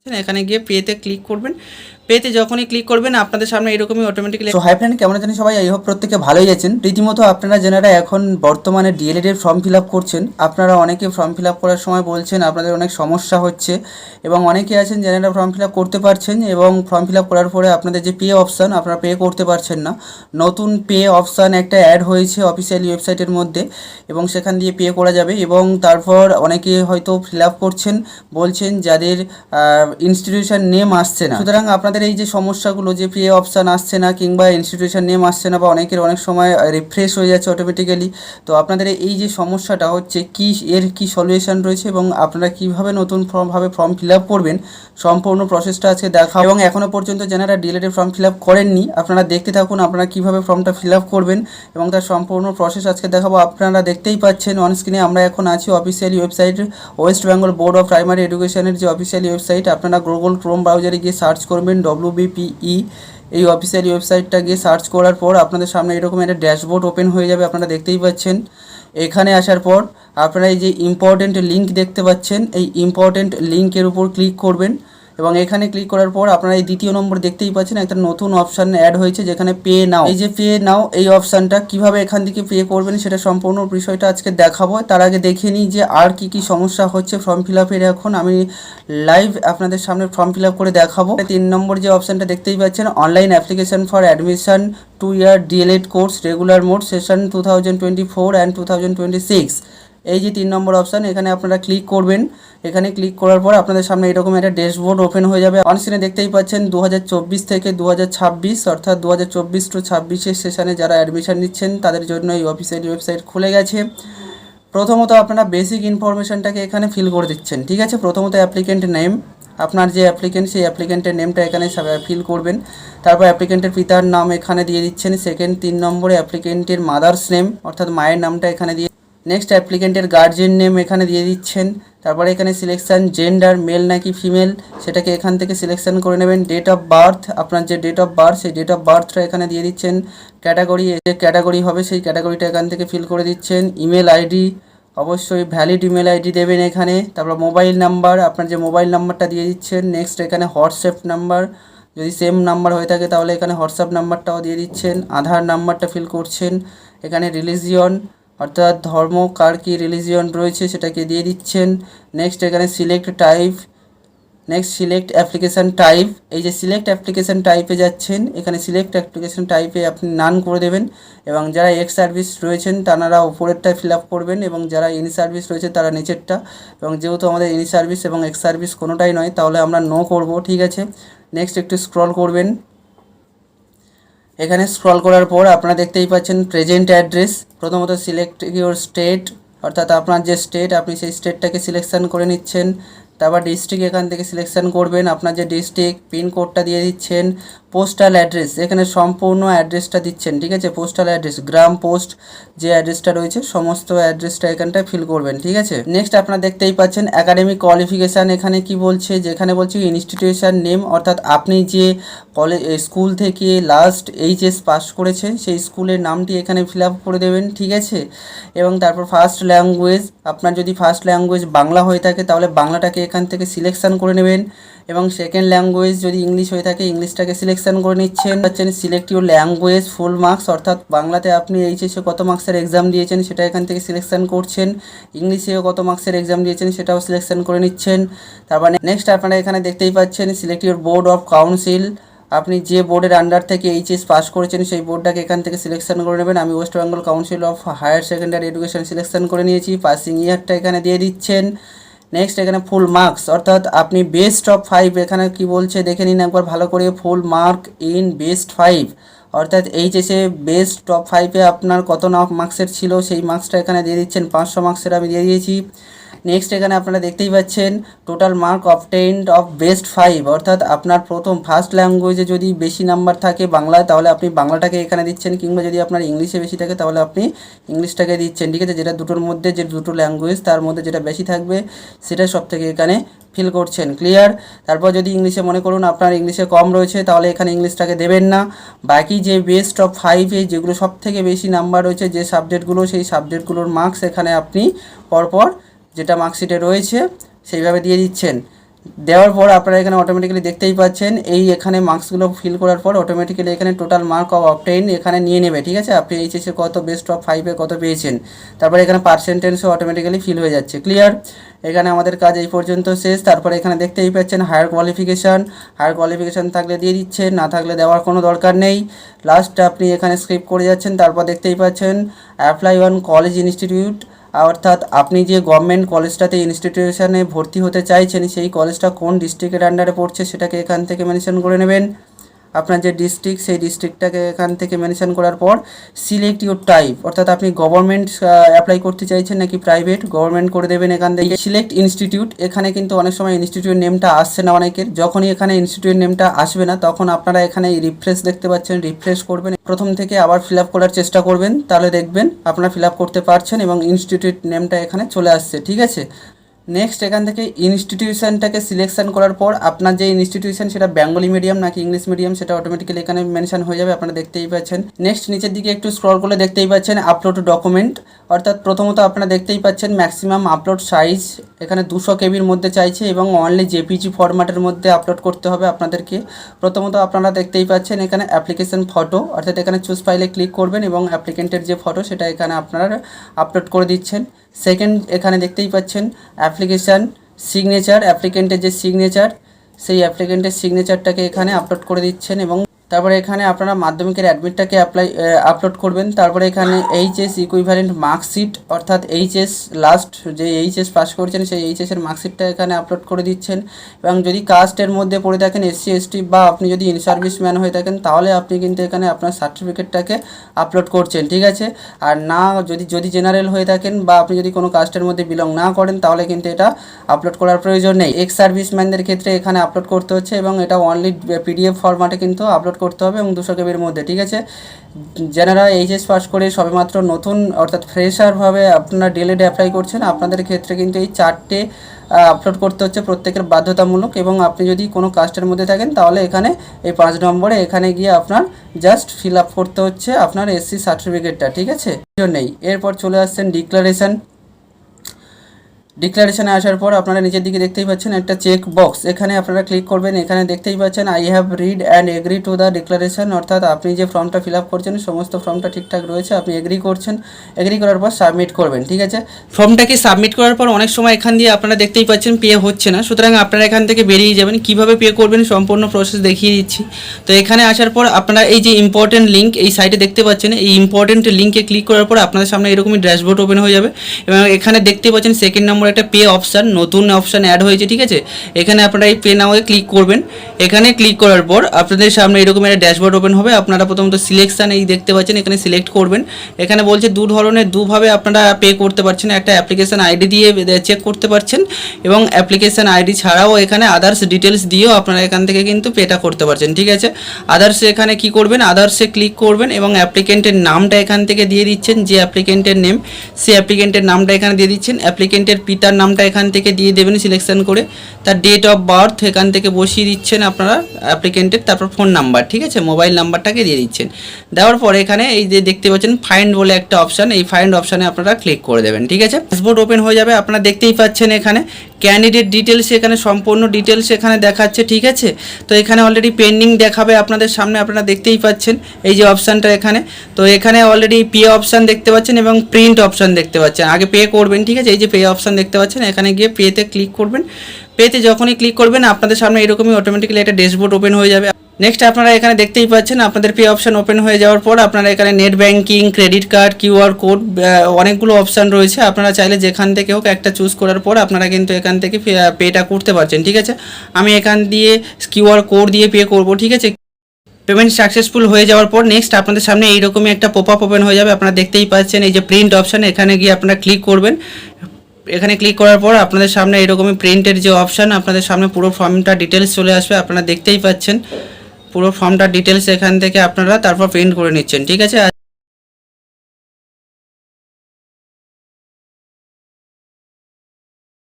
এখানে গিয়ে পেতে ক্লিক করবেন। পেতে যখনই ক্লিক করবেন আপনাদের সামনে এরকমই অটোমেটিক্যালি। সো হাই ফ্রেন্ড, কেমন আছেন সবাই? আই হোপ প্রত্যেকে ভালোই আছেন। রীতিমতো আপনারা যারা এখন বর্তমানে ডিএলএড এর ফর্ম ফিল আপ করছেন, আপনারা অনেকে ফর্ম ফিল আপ করার সময় বলছেন আপনাদের অনেক সমস্যা হচ্ছে, এবং অনেকে আছেন যারা ফর্ম ফিল আপ করতে পারছেন এবং ফর্ম ফিল আপ করার পরে আপনাদের যে পে অপশান আপনারা পে করতে পারছেন না। নতুন পে অপশান একটা অ্যাড হয়েছে অফিসিয়ালি ওয়েবসাইটের মধ্যে, এবং সেখান দিয়ে পে করা যাবে। এবং তারপর অনেকে হয়তো ফিল আপ করছেন, বলছেন যাদের ইনস্টিটিউশন নেম আসছে না। সুতরাং আপনাদের এই যে সমস্যাগুলো, যে পে অপশান আসছে না কিংবা ইনস্টিটিউশন নেম আসছে না, বা অনেকের অনেক সময় রিফ্রেশ হয়ে যাচ্ছে অটোমেটিক্যালি, তো আপনাদের এই যে সমস্যাটা হচ্ছে কি, এর কি সলিউশন রয়েছে এবং আপনারা কীভাবে নতুন ফর্ম ফিল আপ করবেন, সম্পূর্ণ প্রসেসটা আজকে দেখা। এবং এখনও পর্যন্ত যারা ডিএলএড ফর্ম ফিল আপ করেননি, আপনারা দেখতে থাকুন আপনারা কীভাবে ফর্মটা ফিল আপ করবেন এবং তার সম্পূর্ণ প্রসেস আজকে দেখাবো। আপনারা দেখতেই পাচ্ছেন অন স্ক্রিনে আমরা এখন আছি officially website, West Bengal board of primary এডুকেশনের যে অফিসিয়ালি ওয়েবসাইট। আপনারা গুগল ক্রোম ব্রাউজারে গিয়ে সার্চ করবেন WBPE, এই অফিসিয়ালি ওয়েবসাইটটা গিয়ে সার্চ করার পর আপনাদের সামনে এরকম একটা ড্যাশবোর্ড ওপেন হয়ে যাবে, আপনারা দেখতেই পাচ্ছেন। এখানে আসার পর আপনারা এই যে ইম্পর্টেন্ট লিঙ্ক দেখতে পাচ্ছেন, এই ইম্পর্টেন্ট লিঙ্কের উপর ক্লিক করবেন, এবং এখানে ক্লিক করার পর আপনারা এই দ্বিতীয় নম্বর দেখতেই পাচ্ছেন একটা নতুন অপশান অ্যাড হয়েছে যেখানে পে নাও। এই যে পে নাও এই অপশানটা কিভাবে এখান থেকে পে করবেন সেটা সম্পূর্ণ বিষয়টা আজকে দেখাবো। তার আগে দেখে নিই যে আর কি কি সমস্যা হচ্ছে ফর্ম ফিল আপের। এখন আমি লাইভ আপনাদের সামনে ফর্ম ফিল আপ করে দেখাবো। 3 নম্বর যে অপশানটা দেখতেই পাচ্ছেন, online application for admission 2 year D.El.Ed course regular mode session 2024 and 2026, এই যে 3 নম্বর অপশান, এখানে আপনারা ক্লিক করবেন। এখানে ক্লিক করার পর আপনাদের সামনে এরকম একটা ড্যাশবোর্ড ওপেন হয়ে যাবে। অন স্ক্রিনে দেখতেই পাচ্ছেন 2024 থেকে 2026, অর্থাৎ 2024 টু 26 সেশনে যারা অ্যাডমিশন নিচ্ছেন তাদের জন্য এই অফিসিয়ালি ওয়েবসাইট খুলে গেছে। প্রথমত আপনারা বেসিক ইনফরমেশনটাকে এখানে ফিল করে দিচ্ছেন, ঠিক আছে। প্রথমত অ্যাপ্লিকেন্ট নেম, আপনার যে অ্যাপ্লিকেন্ট সেই অ্যাপ্লিকেন্টের নেমটা এখানে ফিল করবেন। তারপর অ্যাপ্লিকেন্টের পিতার নাম এখানে দিয়ে দিচ্ছেন। সেকেন্ড 3 নম্বরে অ্যাপ্লিকেন্টের মাদার্স নেম, অর্থাৎ মায়ের নামটা এখানে দিয়ে। নেক্সট অ্যাপ্লিকেন্টের গার্জিয়ান নেম এখানে দিয়ে দিচ্ছেন। তারপরে এখানে সিলেকশান জেন্ডার মেল নাকি ফিমেল সেটাকে এখান থেকে সিলেকশান করে নেবেন। ডেট অফ বার্থ, আপনার যে ডেট অফ বার্থ সেই ডেট অফ বার্থটা এখানে দিয়ে দিচ্ছেন। ক্যাটাগরি, যে ক্যাটাগরি হবে সেই ক্যাটাগরিটা এখান থেকে ফিল করে দিচ্ছেন। ইমেল আইডি, অবশ্যই ভ্যালিড ইমেল আইডি দেবেন এখানে। তারপর মোবাইল নাম্বার, আপনার যে মোবাইল নাম্বারটা দিয়ে দিচ্ছেন। নেক্সট এখানে হোয়াটসঅ্যাপ নাম্বার, যদি সেম নাম্বার হয়ে থাকে তাহলে এখানে হোয়াটসঅ্যাপ নাম্বারটাও দিয়ে দিচ্ছেন। আধার নাম্বারটা ফিল করছেন। এখানে রিলিজিয়ন, অর্থাৎ ধর্ম, কার কী রিলিজিয়ন রয়েছে সেটাকে দিয়ে দিচ্ছেন। নেক্সট এখানে select type, next select application type, এই যে সিলেক্ট অ্যাপ্লিকেশান টাইপে যাচ্ছেন, এখানে সিলেক্ট অ্যাপ্লিকেশান টাইপে আপনি নান করে দেবেন। এবং যারা এক্স সার্ভিস রয়েছেন তারা উপরেরটা ফিল আপ করবেন, এবং যারা ইন সার্ভিস রয়েছে তারা নিচেরটা। এবং যেহেতু আমাদের ইন সার্ভিস এবং এক্স সার্ভিস কোনোটাই নয়, তাহলে আমরা নো করব, ঠিক আছে। নেক্সট একটু স্ক্রল করবেন। এখানে স্ক্রল করার পর আপনারা দেখতেই পাচ্ছেন প্রেজেন্ট অ্যাড্রেস। প্রথমত সিলেক্ট ইউর স্টেট, অর্থাৎ আপনার যে স্টেট আপনি সেই স্টেটটাকে সিলেকশান করে নিচ্ছেন। তারপর ডিস্ট্রিক্ট এখান থেকে সিলেকশান করবেন, আপনার যে ডিস্ট্রিক্ট, পিনকোডটা দিয়ে দিচ্ছেন। পোস্টাল অ্যাড্রেস, এখানে সম্পূর্ণ অ্যাড্রেসটা দিচ্ছেন, ঠিক আছে। পোস্টাল অ্যাড্রেস, গ্রাম পোস্ট যে অ্যাড্রেসটা রয়েছে সমস্ত অ্যাড্রেসটা এখানটায় ফিল করবেন, ঠিক আছে। নেক্সট আপনারা দেখতেই পাচ্ছেন একাডেমিক কোয়ালিফিকেশান, এখানে কি বলছে, যেখানে বলছে ইনস্টিটিউশন নেম, অর্থাৎ আপনি যে স্কুল থেকে লাস্ট এইচএস পাস করেছেন সেই স্কুলের নামটি এখানে ফিল আপ করে দেবেন, ঠিক আছে। এবং তারপর ফার্স্ট ল্যাঙ্গুয়েজ, আপনার যদি ফার্স্ট ল্যাঙ্গুয়েজ বাংলা হয়ে থাকে তাহলে বাংলাটাকে এখান থেকে সিলেকশান করে নেবেন। এবং সেকেন্ড ল্যাঙ্গুয়েজ যদি ইংলিশ হয়ে থাকে ইংলিশটাকে সিলেকশান করে নিচ্ছেন। Select your language full marks, অর্থাৎ বাংলাতে আপনি এইচএসে কত মার্কসের এক্সাম দিয়েছেন সেটা এখান থেকে সিলেকশান করছেন। ইংলিশেও কত মার্কসের এক্সাম দিয়েছেন সেটাও সিলেকশান করে নিচ্ছেন। তারপর নেক্সট আপনারা এখানে দেখতেই পাচ্ছেন select your board of council, আপনি যে বোর্ডের আন্ডার থেকে এইচএস পাস করেছেন সেই বোর্ডটাকে এখান থেকে সিলেকশান করে নেবেন। আমি West Bengal council of higher secondary education selection করে নিয়েছি। পাসিং ইয়ারটা এখানে দিয়ে দিচ্ছেন। নেক্সট এখানে ফুল মার্কস, অর্থাৎ আপনি বেস্ট অফ 5, এখানে কি বলছে দেখে নিন একবার ভালো করে। ফুল মার্ক ইন বেস্ট 5, অর্থাৎ এইচএসে বেস্ট টপ 5-এ আপনার কত মার্কসের ছিল সেই মার্কসটা এখানে দিয়ে দিচ্ছেন। 500 মার্কসের আমি দিয়ে দিয়েছি। নেক্সট এখানে আপনারা দেখতেই পাচ্ছেন total mark obtained of best 5, অর্থাৎ আপনার প্রথম ফার্স্ট ল্যাঙ্গুয়েজে যদি বেশি নাম্বার থাকে বাংলায় তাহলে আপনি বাংলাটাকে এখানে দিচ্ছেন, কিংবা যদি আপনার ইংলিশে বেশি থাকে তাহলে আপনি ইংলিশটাকে দিচ্ছেন, ঠিক আছে। যেটা দুটোর মধ্যে, যে দুটো ল্যাঙ্গুয়েজ তার মধ্যে যেটা বেশি থাকবে সেটা সব থেকে এখানে ফিল করছেন, ক্লিয়ার। তারপর যদি ইংলিশে মনে করুন আপনার ইংলিশে কম রয়েছে তাহলে এখানে ইংলিশটাকে দেবেন না। বাকি যে বেস্ট অফ 5-এ যেগুলো সব থেকে বেশি নাম্বার রয়েছে যে সাবজেক্টগুলো, সেই সাবজেক্টগুলোর মার্কস এখানে আপনি পরপর যেটা মার্কশিটে রয়েছে সেইভাবে দিয়ে দিচ্ছেন। দেওয়ার পর আপনারা এখানে অটোমেটিক্যালি দেখতেই পাচ্ছেন এই এখানে মার্কসগুলো ফিল করার পর অটোমেটিক্যালি এখানে টোটাল মার্ক অফ অবটেইন এখানে নিয়ে নেবে, ঠিক আছে। আপনি এইচএসে কত বেস্ট অফ 5-এ কত পেয়েছেন, তারপরে এখানে পার্সেন্টেজও অটোমেটিক্যালি ফিল হয়ে যাচ্ছে। ক্লিয়ার? এখানে আমাদের কাজ এই পর্যন্ত শেষ। তারপরে এখানে দেখতেই পাচ্ছেন হায়ার কোয়ালিফিকেশান থাকলে দিয়ে দিচ্ছেন, না থাকলে দেওয়ার কোনো দরকার নেই। লাস্ট আপনি এখানে স্ক্রিপ্ট করে যাচ্ছেন। তারপর দেখতেই পাচ্ছেন অ্যাপ্লাই অন কলেজ ইনস্টিটিউট, অর্থাৎ আপনি যে গভর্নমেন্ট কলেজটাতে ইনস্টিটিউশনে ভর্তি হতে চাইছেন সেই কলেজটা কোন ডিস্ট্রিক্টের আন্ডারে পড়ছে সেটাকে এখান থেকে মেনশন করে নেবেন। আপনার যে ডিস্ট্রিক্ট সেই ডিস্ট্রিক্টটাকে এখান থেকে মেনশন করার পর সিলেক্ট ইউর টাইপ, অর্থাৎ আপনি গভর্নমেন্ট অ্যাপ্লাই করতে চাইছেন নাকি প্রাইভেট, গভর্নমেন্ট করে দেবেন। এখান থেকে সিলেক্ট ইনস্টিটিউট, এখানে কিন্তু অনেক সময় ইনস্টিটিউট নেমটা আসছে না অনেকের। যখনই এখানে ইনস্টিটিউট নেমটা আসবে না তখন আপনারা এখানে রিফ্রেশ দেখতে পাচ্ছেন, রিফ্রেশ করবেন, প্রথম থেকে আবার ফিল আপ করার চেষ্টা করবেন, তাহলে দেখবেন আপনারা ফিল আপ করতে পারছেন এবং ইনস্টিটিউট নেমটা এখানে চলে আসছে, ঠিক আছে। নেক্সট এখান থেকে ইনস্টিটিউশনটাকে সিলেকশন করার পর আপনার যে ইনস্টিটিউশন সেটা বেঙ্গলি মিডিয়াম নাকি ইংলিশ মিডিয়াম সেটা অটোমেটিক্যালি এখানে মেনশন হয়ে যাবে, আপনারা দেখতেই পাচ্ছেন। নেক্সট নিচের দিকে একটু স্ক্রল করলে দেখতেই পাচ্ছেন আপলোড ডকুমেন্ট, অর্থাৎ প্রথমত আপনারা দেখতেই পাচ্ছেন ম্যাক্সিমাম আপলোড সাইজ এখানে 200 কেবির মধ্যে চাইছে এবং অনলি জেপিজি ফরম্যাটের মধ্যে আপলোড করতে হবে আপনাদেরকে। প্রথমত আপনারা দেখতেই পাচ্ছেন এখানে অ্যাপ্লিকেশন ফটো, অর্থাৎ এখানে চুজ ফাইলে ক্লিক করবেন এবং অ্যাপ্লিকেন্টের যে ফটো সেটা এখানে আপনারা আপলোড করে দিচ্ছেন। সেকেন্ড এখানে দেখতেই পাচ্ছেন অ্যাপ্লিকেশান সিগনেচার, অ্যাপ্লিকেন্টের যে সিগনেচার সেই অ্যাপ্লিকেন্টের সিগনেচারটাকে এখানে আপলোড করে দিচ্ছেন এবং তারপরে এখানে আপনারা মাধ্যমিকের অ্যাডমিটটাকে আপলোড করবেন। তারপরে এখানে এইচএস ইকুইভ্যালেন্ট মার্কশিট, অর্থাৎ এইচএস লাস্ট যে এইচএস পাস করেছেন সেই এইচএসের মার্কশিটটা এখানে আপলোড করে দিচ্ছেন। এবং যদি কাস্টের মধ্যে পড়ে থাকেন এসসি এসটি বা আপনি যদি ইন সার্ভিসম্যান হয়ে থাকেন তাহলে আপনি কিন্তু এখানে আপনার সার্টিফিকেটটাকে আপলোড করছেন, ঠিক আছে। আর না যদি জেনারেল হয়ে থাকেন বা আপনি যদি কোনো কাস্টের মধ্যে বিলং না করেন তাহলে কিন্তু এটা আপলোড করার প্রয়োজন নেই। এক্স সার্ভিসম্যানদের ক্ষেত্রে এখানে আপলোড করতে হচ্ছে এবং এটা অনলি পিডিএফ ফরম্যাটে কিন্তু আপলোড করতে হবে এবং 200 কেবির মধ্যে, ঠিক আছে। যারা এইচএস পাস করে সবেমাত্র নতুন অর্থাৎ ফ্রেশারভাবে আপনারা ডিএলএড অ্যাপ্লাই করছেন আপনাদের ক্ষেত্রে কিন্তু এই 4টে আপলোড করতে হচ্ছে প্রত্যেকের বাধ্যতামূলক। এবং আপনি যদি কোনো কাস্টের মধ্যে থাকেন তাহলে এখানে এই 5 নম্বরে এখানে গিয়ে আপনার জাস্ট ফিল আপ করতে হচ্ছে আপনার এসসি সার্টিফিকেটটা, ঠিক আছে। নেই এরপর চলে আসছেন ডিক্লারেশনে আসার পর আপনারা নিচের দিকে দেখতেই পাচ্ছেন একটা চেক বক্স, এখানে আপনারা ক্লিক করবেন। এখানে দেখতেই পাচ্ছেন I have read and agree to the declaration, অর্থাৎ আপনি যে ফর্মটা ফিল আপ করছেন সমস্ত ফর্মটা ঠিকঠাক রয়েছে, আপনি এগ্রি করছেন। এগ্রি করার পর সাবমিট করবেন, ঠিক আছে। ফর্মটাকে সাবমিট করার পর অনেক সময় এখান দিয়ে আপনারা দেখতেই পাচ্ছেন পে হচ্ছে না, সুতরাং আপনারা এখান থেকে বেরিয়ে যাবেন। কিভাবে পে করবেন সম্পূর্ণ প্রসেস দেখিয়ে দিচ্ছি। তো এখানে আসার পর আপনারা এই যে ইম্পর্টেন্ট লিঙ্ক এই সাইটে দেখতে পাচ্ছেন, এই ইম্পর্টেন্ট লিঙ্কে ক্লিক করার পর আপনাদের সামনে এরকমই ড্যাশবোর্ড ওপেন হয়ে যাবে এবং এখানে দেখতে পাচ্ছেন সেকেন্ড নম্বর একটা পে অপশান, নতুন অপশান অ্যাড হয়েছে, ঠিক আছে। এখানে আপনারা এই পে নাওয়ে ক্লিক করবেন। এখানে ক্লিক করার পর আপনাদের সামনে এরকম একটা ড্যাশবোর্ড ওপেন হবে। আপনারা প্রথমত সিলেকশান এই দেখতে পাচ্ছেন এখানে সিলেক্ট করবেন। এখানে বলছে দুভাবে আপনারা পে করতে পারছেন, একটা অ্যাপ্লিকেশান আইডি দিয়ে চেক করতে পারছেন এবং অ্যাপ্লিকেশান আইডি ছাড়াও এখানে আদার্স ডিটেলস দিয়েও আপনারা এখান থেকে কিন্তু পেটা করতে পারছেন, ঠিক আছে। আদার্সে এখানে কি করবেন, আদার্সে ক্লিক করবেন এবং অ্যাপ্লিকেন্টের নামটা এখান থেকে দিয়ে দিচ্ছেন, যে অ্যাপ্লিকেন্টের নেম সেই অ্যাপ্লিকেন্টের নামটা এখানে দিয়ে দিচ্ছেন। অ্যাপ্লিকেন্টের পিতার নামটা এখান থেকে দিয়ে দেবেন সিলেকশন করে, তার ডেট অফ বার্থ এখান থেকে বসিয়ে দিচ্ছেন আপনারা অ্যাপ্লিকেন্টের, তারপর ফোন নাম্বার, ঠিক আছে, মোবাইল নাম্বারটাকে দিয়ে দিচ্ছেন। দেওয়ার পরে এখানে এই যে দেখতে পাচ্ছেন ফাইন্ড বলে একটা অপশান, এই ফাইন্ড অপশানে আপনারা ক্লিক করে দেবেন, ঠিক আছে। ড্যাশবোর্ড ওপেন হয়ে যাবে। আপনারা দেখতেই পাচ্ছেন এখানে ক্যান্ডিডেট ডিটেলস, এখানে সম্পূর্ণ ডিটেলস এখানে দেখাচ্ছে, ঠিক আছে। তো এখানে অলরেডি পেন্ডিং দেখাবে আপনাদের সামনে, আপনারা দেখতেই পাচ্ছেন এই যে অপশানটা এখানে। তো এখানে অলরেডি পে অপশান দেখতে পাচ্ছেন এবং প্রিন্ট অপশান দেখতে পাচ্ছেন। আগে পে করবেন, ঠিক আছে। এই যে পে অপশান দেখতে পাচ্ছেন, এখানে গিয়ে পেতে ক্লিক করবেন। পেতে যখনই ক্লিক করবেন আপনাদের সামনে এরকমই অটোমেটিক্যালি একটা ড্যাশবোর্ড ওপেন হয়ে যাবে। নেক্সট আপনারা এখানে দেখতেই পাচ্ছেন আপনাদের পে অপশান ওপেন হয়ে যাওয়ার পর আপনারা এখানে net banking, credit card, QR code অনেকগুলো অপশান রয়েছে। আপনারা চাইলে যেখান থেকে হোক একটা চুজ করার পর আপনারা কিন্তু এখান থেকে পেটা করতে পারছেন, ঠিক আছে। আমি এখান দিয়ে কিউআর কোড দিয়ে পে করব, ঠিক আছে। পেমেন্ট সাকসেসফুল হয়ে যাওয়ার পর নেক্সট আপনাদের সামনে এইরকমই একটা পপ আপ ওপেন হয়ে যাবে। আপনারা দেখতেই পাচ্ছেন এই যে প্রিন্ট অপশান, এখানে গিয়ে আপনারা ক্লিক করবেন। এখানে ক্লিক করার পর আপনাদের সামনে এরকমই প্রিন্টের যে অপশান, আপনাদের সামনে পুরো ফর্মটা ডিটেলস চলে আসবে। আপনারা দেখতেই পাচ্ছেন পুরো ফর্মটা ডিটেলস এখান থেকে আপনারা তারপর প্রিন্ট করে নিচ্ছেন, ঠিক আছে।